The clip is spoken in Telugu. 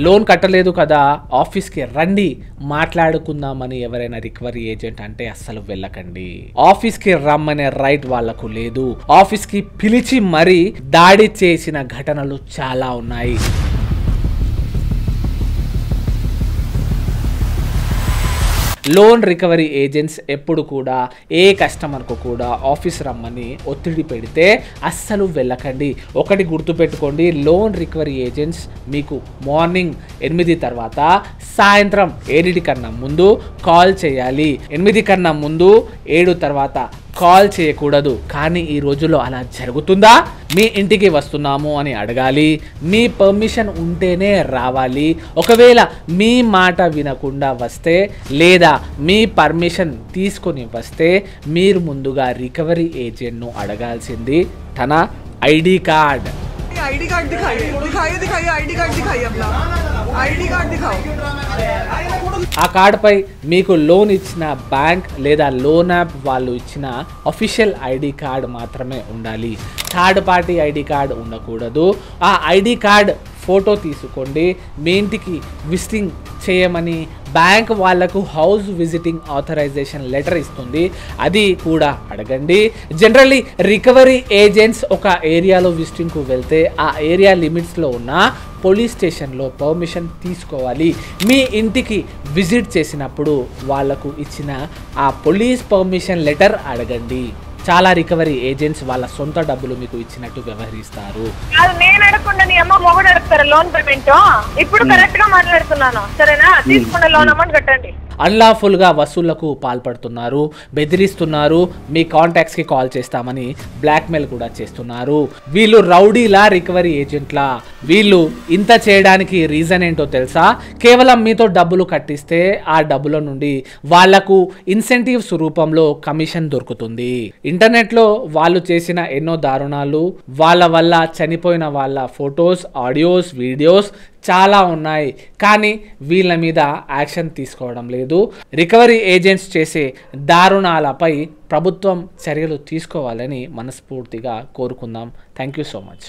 లోన్ కట్టలేదు కదా, ఆఫీస్కి రండి మాట్లాడుకుందామని ఎవరైనా రికవరీ ఏజెంట్ అంటే అస్సలు వెళ్ళకండి. ఆఫీస్కి రమ్మనే రైట్ వాళ్లకు లేదు. ఆఫీస్కి పిలిచి మరీ దాడి చేసిన ఘటనలు చాలా ఉన్నాయి. లోన్ రికవరీ ఏజెంట్స్ ఎప్పుడు కూడా ఏ కస్టమర్కు కూడా ఆఫీస్ రమ్మని ఒత్తిడి పెడితే అస్సలు వెళ్ళకండి. ఒకటి గుర్తుపెట్టుకోండి, లోన్ రికవరీ ఏజెంట్స్ మీకు మార్నింగ్ 8 తర్వాత సాయంత్రం 7 కన్నా ముందు కాల్ చేయాలి. 8 కన్నా ముందు 7 తర్వాత కాల్ చేయకూడదు. కానీ ఈ రోజుల్లో అలా జరుగుతుందా? మీ ఇంటికి వస్తున్నాము అని అడగాలి, మీ పర్మిషన్ ఉంటేనే రావాలి. ఒకవేళ మీ మాట వినకుండా వస్తే లేదా మీ పర్మిషన్ తీసుకొని వస్తే మీరు ముందుగా రికవరీ ఏజెంట్ను అడగాల్సింది తన ఐడి కార్డ్. आईडी कार्ड दिखाइए दिखाइए दिखाइए आईडी कार्ड दिखाइए अपना आईडी कार्ड दिखाओ. ఆ కార్డుపై మీకు లోన్ ఇచ్చిన బ్యాంక్ లేదా లోన్ యాప్ వాళ్ళు ఇచ్చిన అఫీషియల్ ఐడి కార్డ్ మాత్రమే ఉండాలి. థర్డ్ పార్టీ ఐడి కార్డ్ ఉండకూడదు. ఆ ఐడి కార్డ్ ఫోటో తీసుకోండి. మీ ఇంటికి విజిటింగ్ చేయమని బ్యాంక్ వాళ్లకు హౌస్ విజిటింగ్ ఆథరైజేషన్ లెటర్ ఇస్తుంది, అది కూడా అడగండి. జనరల్లీ రికవరీ ఏజెంట్స్ ఒక ఏరియాలో విజిటింగ్కు వెళ్తే ఆ ఏరియా లిమిట్స్లో ఉన్న పోలీస్ స్టేషన్లో పర్మిషన్ తీసుకోవాలి. మీ ఇంటికి విజిట్ చేసినప్పుడు వాళ్లకు ఇచ్చిన ఆ పోలీస్ పర్మిషన్ లెటర్ అడగండి. చాలా రికవరీ ఏజెంట్స్ వాళ్ళ సొంత డబ్బులు మీకు ఇచ్చినట్టు వ్యవహరిస్తారు. నేను అడగకుండా నీ అమ్మ మొగుడు అడుగుతారు లోన్ పేమెంట్. ఇప్పుడు కరెక్ట్ గా మాట్లాడుతున్నాను, సరేనా? తీసుకున్న లోన్ అమౌంట్ కట్టండి. అన్లాఫుల్ గా వసూళ్లకు పాల్పడుతున్నారు, బెదిరిస్తున్నారు, మీ కాంటాక్ట్స్ కి కాల్ చేస్తామని బ్లాక్మెయిల్ కూడా చేస్తున్నారు. వీళ్ళు రౌడీలా రికవరీ ఏజెంట్లా? వీళ్ళు ఇంత చేయడానికి రీజన్ ఏంటో తెలుసా? కేవలం మీతో డబ్బులు కట్టిస్తే ఆ డబ్బుల నుండి వాళ్లకు ఇన్సెంటివ్స్ రూపంలో కమిషన్ దొరుకుతుంది. ఇంటర్నెట్లో వాళ్ళు చేసిన ఎన్నో దారుణాలు, వాళ్ళ వల్ల చనిపోయిన వాళ్ళ ఫొటోస్, ఆడియోస్, వీడియోస్ చాలా ఉన్నాయి. కానీ వీళ్ళ మీద యాక్షన్ తీసుకోవడం లేదు. రికవరీ ఏజెంట్స్ చేసే దారుణాలపై ప్రభుత్వం చర్యలు తీసుకోవాలని మనస్ఫూర్తిగా కోరుకుందాం. Thank you so much.